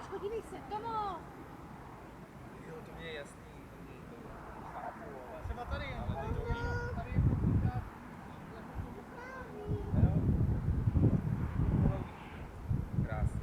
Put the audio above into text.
podívej se, Tomo! Jo, to mě je jasný. Chápu, ale... Třeba tady, ale to dobrý. tady je podmínka. Krásný.